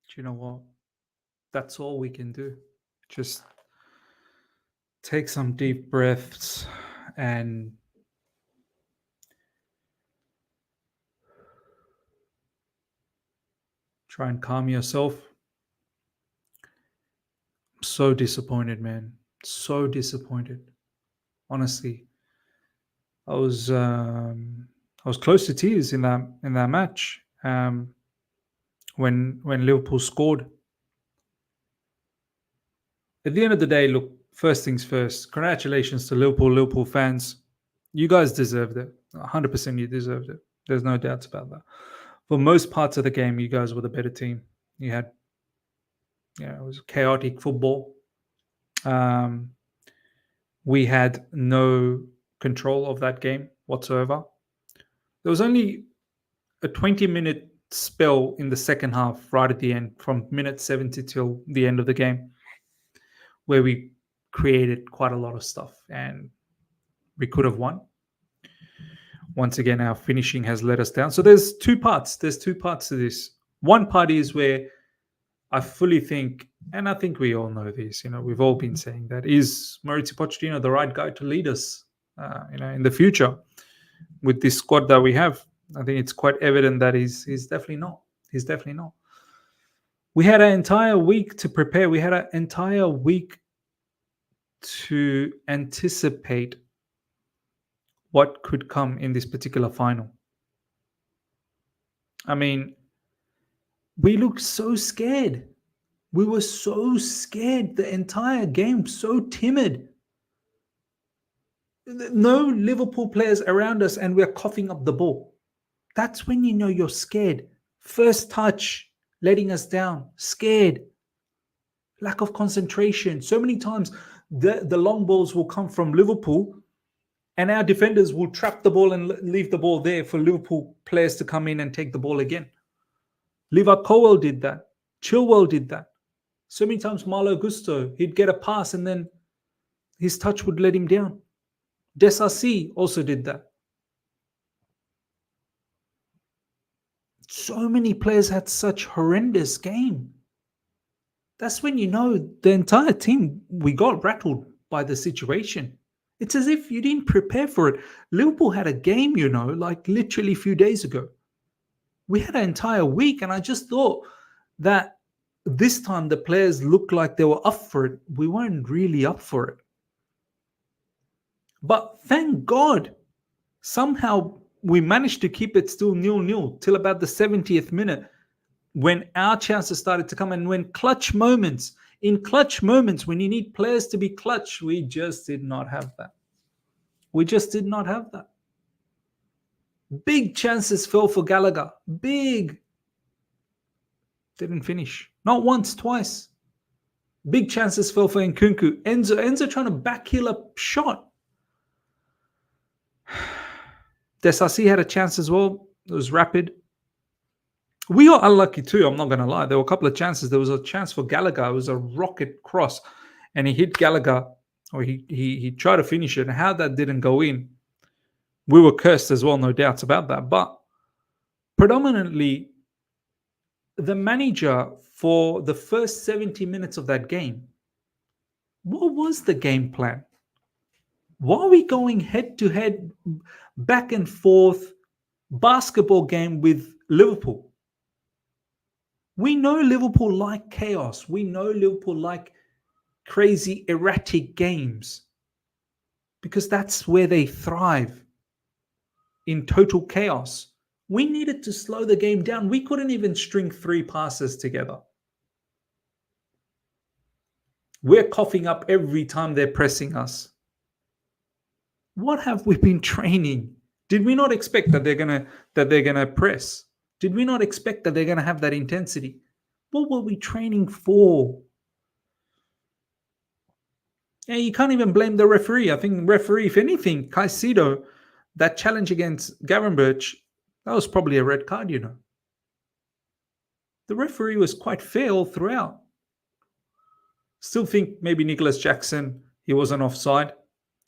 Do you know what? That's all we can do. Just take some deep breaths and try and calm yourself. I'm so disappointed, man. So disappointed. Honestly, I was um, I was close to tears in that match when Liverpool scored. At the end of the day, look, first things first. Congratulations to Liverpool fans. You guys deserved it. 100% you deserved it. There's no doubts about that. For most parts of the game, you guys were the better team. You had, it was chaotic football. Um, we had no control of that game whatsoever. There was only a 20-minute spell in the second half, right at the end, from minute 70 till the end of the game, where we created quite a lot of stuff and we could have won. Once again, our finishing has let us down. So there's two parts. There's two parts to this. One part is where I fully think, and I think we all know this, we've all been saying that, is Mauricio Pochettino the right guy to lead us, in the future with this squad that we have? I think it's quite evident that he's definitely not. He's definitely not. We had an entire week to prepare. We had an entire week to anticipate what could come in this particular final. I mean, we looked so scared. We were so scared the entire game, so timid. No Liverpool players around us, and we're coughing up the ball. That's when you know you're scared. First touch, letting us down, scared. Lack of concentration. So many times the long balls will come from Liverpool, and our defenders will trap the ball and leave the ball there for Liverpool players to come in and take the ball again. Levi Colwell did that. Chilwell did that. So many times Malo Gusto, he'd get a pass and then his touch would let him down. Desassi also did that. So many players had such horrendous game. That's when you know the entire team, we got rattled by the situation. It's as if you didn't prepare for it. Liverpool had a game, like literally a few days ago. We had an entire week, and I just thought that this time the players looked like they were up for it. We weren't really up for it. But thank God, somehow we managed to keep it still 0-0 till about the 70th minute, when our chances started to come, and when in clutch moments, when you need players to be clutch, we just did not have that. We just did not have that. Big chances fell for Gallagher. Big. Didn't finish. Not once, twice. Big chances fell for Nkunku. Enzo trying to backheel a shot. Desassi had a chance as well. It was rapid. We got unlucky too, I'm not going to lie. There were a couple of chances. There was a chance for Gallagher. It was a rocket cross, and he hit Gallagher, or he tried to finish it. And how that didn't go in, we were cursed as well, no doubts about that. But predominantly, the manager, for the first 70 minutes of that game, what was the game plan? Why are we going head-to-head, back and forth basketball game with Liverpool? We know Liverpool like chaos. We know Liverpool like crazy, erratic games, because that's where they thrive, in total chaos. We needed to slow the game down. We couldn't even string 3 passes together. We're coughing up every time they're pressing us. What have we been training? Did we not expect that they're gonna press? Did we not expect that they're gonna have that intensity? What were we training for? Yeah, you can't even blame the referee. I think referee, if anything, Caicedo, that challenge against Garenberch, that was probably a red card, The referee was quite fair all throughout. Still think maybe Nicholas Jackson, he wasn't offside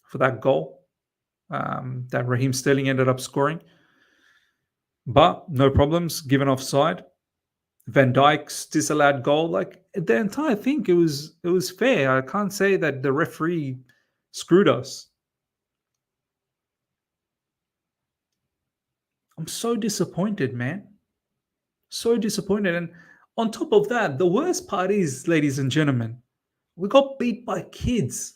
for that goal that Raheem Sterling ended up scoring. But no problems, given offside. Van Dijk's disallowed goal, like the entire thing, it was fair. I can't say that the referee screwed us. I'm so disappointed, man. So disappointed. And on top of that, the worst part is, ladies and gentlemen, we got beat by kids.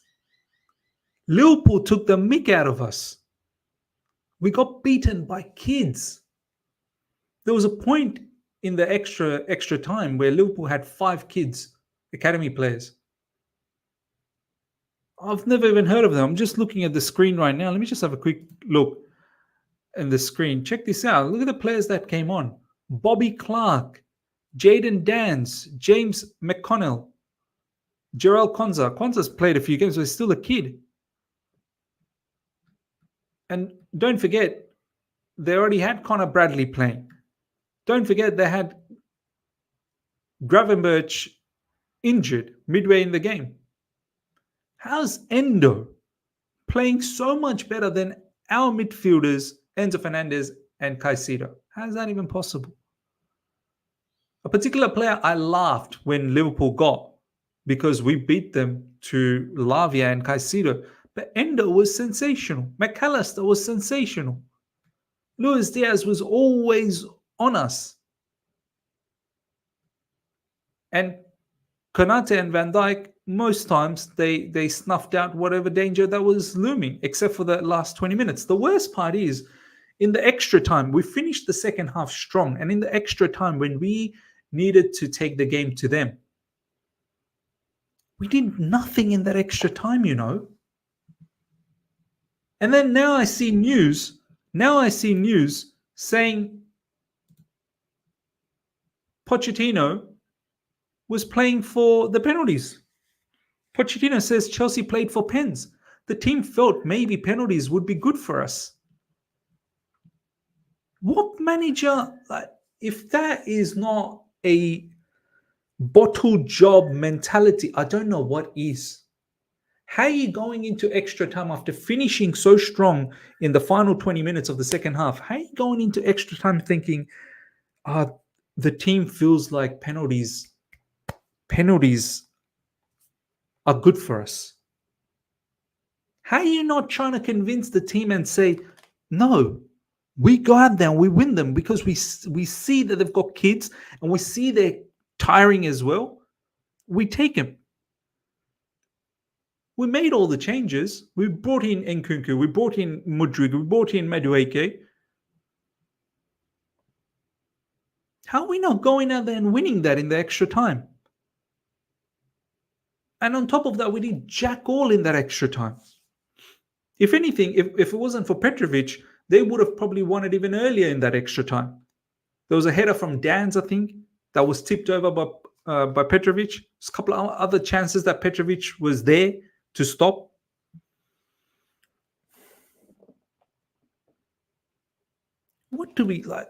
Liverpool took the mick out of us. We got beaten by kids. There was a point in the extra time where Liverpool had 5 kids, academy players. I've never even heard of them. I'm just looking at the screen right now. Let me just have a quick look in the screen. Check this out. Look at the players that came on. Bobby Clark, Jaden Dance, James McConnell, Jarrell Konza. Konza's played a few games, but he's still a kid. And don't forget, they already had Connor Bradley playing. Don't forget, they had Gravenberch injured midway in the game. How's Endo playing so much better than our midfielders, Enzo Fernandez and Caicedo? How is that even possible? A particular player I laughed when Liverpool got, because we beat them to Lavia and Caicedo. But Endo was sensational. McAllister was sensational. Luis Diaz was always on us. And Konate and Van Dijk, most times they snuffed out whatever danger that was looming, except for the last 20 minutes. The worst part is, in the extra time, we finished the second half strong. And in the extra time, when we needed to take the game to them, we did nothing in that extra time, you know. And then now I see news saying Pochettino was playing for the penalties. Pochettino says Chelsea played for pens. The team felt maybe penalties would be good for us. What manager, if that is not a bottle job mentality, I don't know what is. How are you going into extra time after finishing so strong in the final 20 minutes of the second half? How are you going into extra time thinking, the team feels like penalties are good for us? How are you not trying to convince the team and say, no, we go out there and we win them, because we see that they've got kids and we see they're tiring as well. We take them. We made all the changes. We brought in Nkunku. We brought in Mudryk. We brought in Madueke. How are we not going out there and winning that in the extra time? And on top of that, we did jack all in that extra time. If anything, if it wasn't for Petrovic, they would have probably won it even earlier in that extra time. There was a header from Dan's, I think, that was tipped over by Petrovic. There's a couple of other chances that Petrovic was there to stop. What do we like?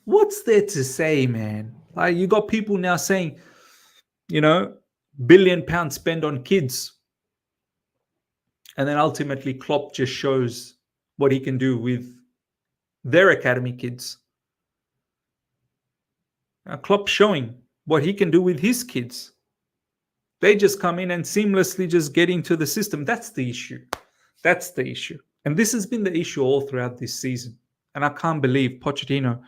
What's there to say, man? Like, you got people now saying, £1 billion spent on kids. And then ultimately Klopp just shows what he can do with their academy kids. Now, Klopp's showing what he can do with his kids. They just come in and seamlessly just get into the system. That's the issue. That's the issue. And this has been the issue all throughout this season. And I can't believe Pochettino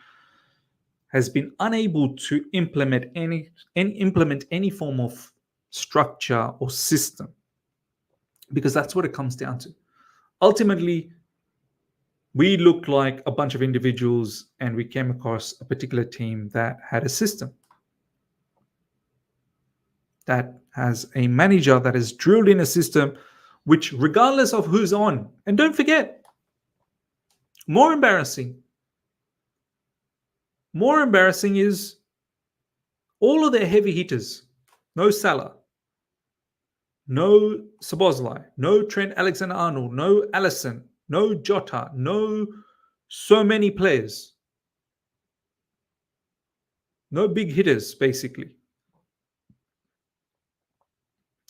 has been unable to implement any form of structure or system, because that's what it comes down to. Ultimately, we looked like a bunch of individuals and we came across a particular team that had a system, that has a manager that has drilled in a system which, regardless of who's on, and don't forget, more embarrassing is all of their heavy hitters. No Salah, no Szoboszlai, no Trent Alexander-Arnold, no Alisson, no Jota, no so many players. No big hitters, basically.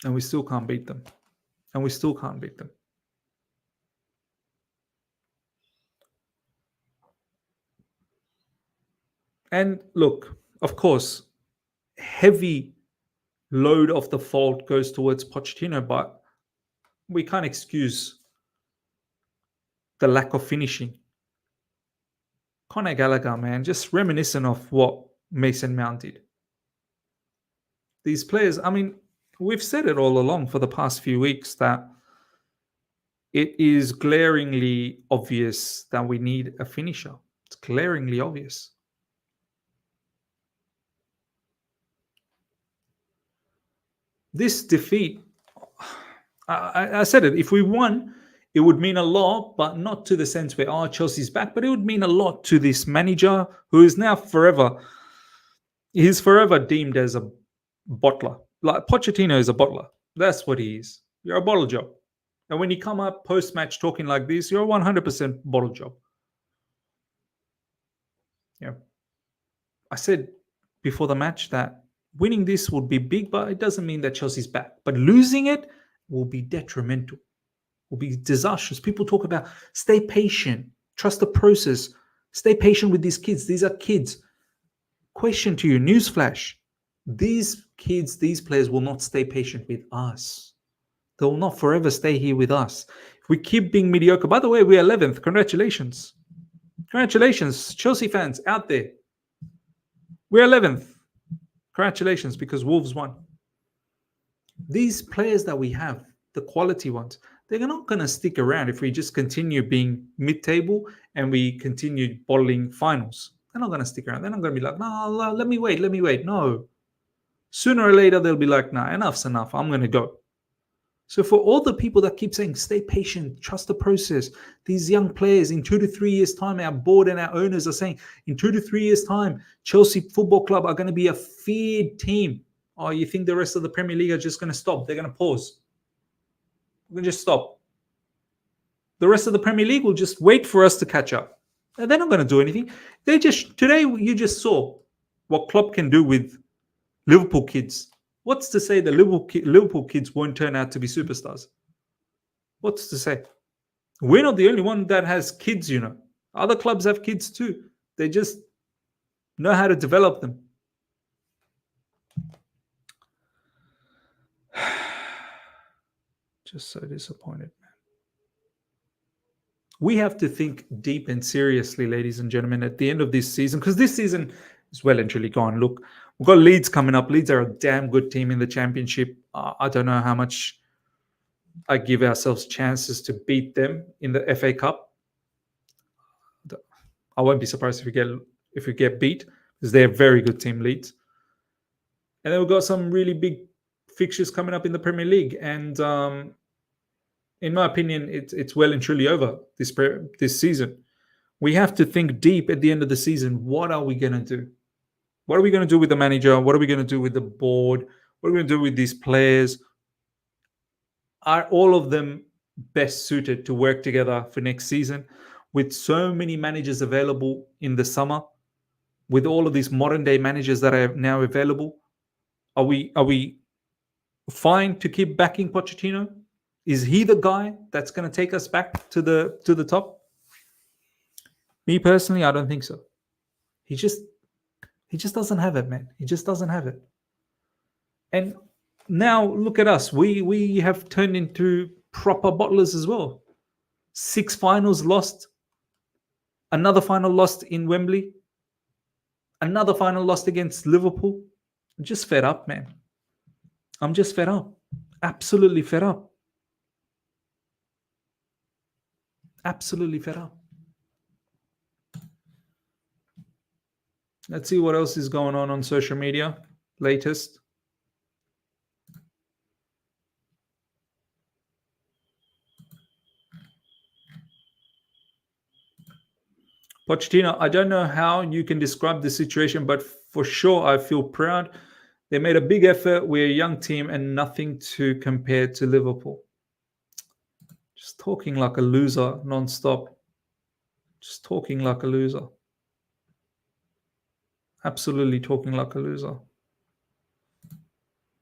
And we still can't beat them. And look, of course, heavy load of the fault goes towards Pochettino, but we can't excuse the lack of finishing. Conor Gallagher, man, just reminiscent of what Mason Mount did. These players, I mean, we've said it all along for the past few weeks that it is glaringly obvious that we need a finisher. It's glaringly obvious. This defeat, I said it, if we won, it would mean a lot, but not to the sense where, oh, Chelsea's back, but it would mean a lot to this manager who is now he's forever deemed as a bottler. Like Pochettino is a bottler. That's what he is. You're a bottle job. And when you come up post-match talking like this, you're a 100% bottle job. Yeah. I said before the match that winning this would be big, but it doesn't mean that Chelsea's back. But losing it will be detrimental, will be disastrous. People talk about stay patient, trust the process, stay patient with these kids. These are kids. Question to you, newsflash. These kids, these players will not stay patient with us. They will not forever stay here with us. If we keep being mediocre, by the way, we're 11th. Congratulations. Congratulations, Chelsea fans out there. We're 11th. Congratulations, because Wolves won. These players that we have, the quality ones, they're not going to stick around if we just continue being mid-table and we continue bottling finals. They're not going to stick around. They're not going to be like, no, let me wait. No. Sooner or later, they'll be like, nah, enough's enough. I'm going to go. So for all the people that keep saying, stay patient, trust the process, these young players in 2 to 3 years' time, our board and our owners are saying, in 2 to 3 years' time, Chelsea Football Club are going to be a feared team. Oh, you think the rest of the Premier League are just going to stop? They're going to pause. We're going to just stop. The rest of the Premier League will just wait for us to catch up. And they're not going to do anything. Today you just saw what Klopp can do with Liverpool kids. What's to say the Liverpool kids won't turn out to be superstars? What's to say? We're not the only one that has kids, you know. Other clubs have kids too. They just know how to develop them. Just so disappointed, man. We have to think deep and seriously, ladies and gentlemen, at the end of this season, because this season is well and truly gone. Look, we've got Leeds coming up. Leeds are a damn good team in the Championship. I don't know how much I give ourselves chances to beat them in the FA Cup. I won't be surprised if we get beat, because they're a very good team, Leeds. And then we've got some really big fixtures coming up in the Premier League. And in my opinion, it's well and truly over this season. We have to think deep at the end of the season. What are we going to do? What are we going to do with the manager? What are we going to do with the board? What are we going to do with these players? Are all of them best suited to work together for next season? With so many managers available in the summer, with all of these modern day managers that are now available, are we fine to keep backing Pochettino? Is he the guy that's going to take us back to the top? Me personally, I don't think so. He just doesn't have it, man. He just doesn't have it. And now look at us. We have turned into proper bottlers as well. 6 finals lost. Another final lost in Wembley. Another final lost against Liverpool. I'm just fed up, man. I'm just fed up. Absolutely fed up. Absolutely fed up. Let's see what else is going on social media. Latest. Pochettino, I don't know how you can describe the situation, but for sure I feel proud. They made a big effort. We're a young team and nothing to compare to Liverpool. Just talking like a loser non-stop. Just talking like a loser. Absolutely talking like a loser.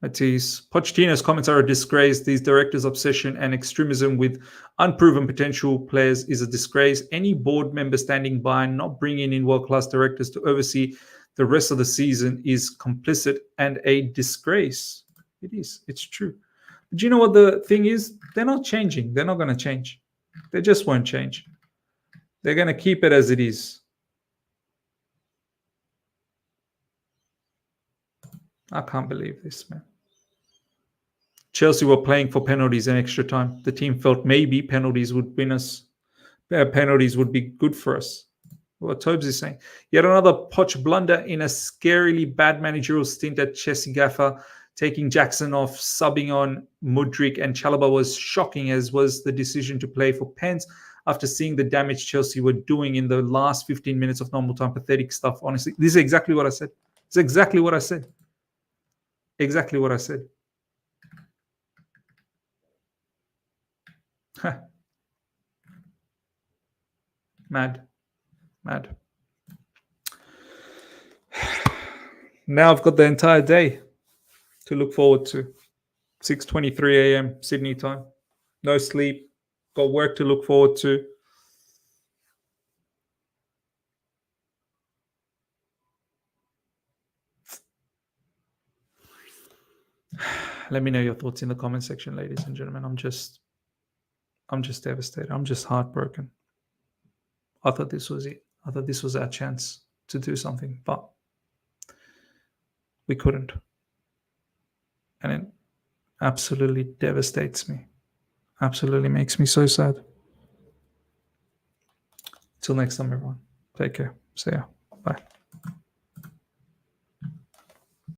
Matisse. Pochettino's comments are a disgrace. These directors' obsession and extremism with unproven potential players is a disgrace. Any board member standing by, not bringing in world-class directors to oversee the rest of the season is complicit and a disgrace. It is. It's true. But you know what the thing is? They're not changing. They're not going to change. They just won't change. They're going to keep it as it is. I can't believe this, man. Chelsea were playing for penalties and extra time. The team felt maybe penalties would win us. Penalties would be good for us. What Tobes is saying. Yet another Poch blunder in a scarily bad managerial stint at Chelsea gaffer, taking Jackson off, subbing on Mudryk and Chalobah was shocking, as was the decision to play for Pence after seeing the damage Chelsea were doing in the last 15 minutes of normal time. Pathetic stuff, honestly. This is exactly what I said. It's exactly what I said. Exactly what I said. Mad. Now I've got the entire day to look forward to. 6:23 a.m. Sydney time. No sleep. Got work to look forward to. Let me know your thoughts in the comment section, ladies and gentlemen. I'm just devastated. I'm just heartbroken. I thought this was it. I thought this was our chance to do something, but we couldn't. And it absolutely devastates me. Absolutely makes me so sad. Till next time, everyone. Take care. See ya. Bye.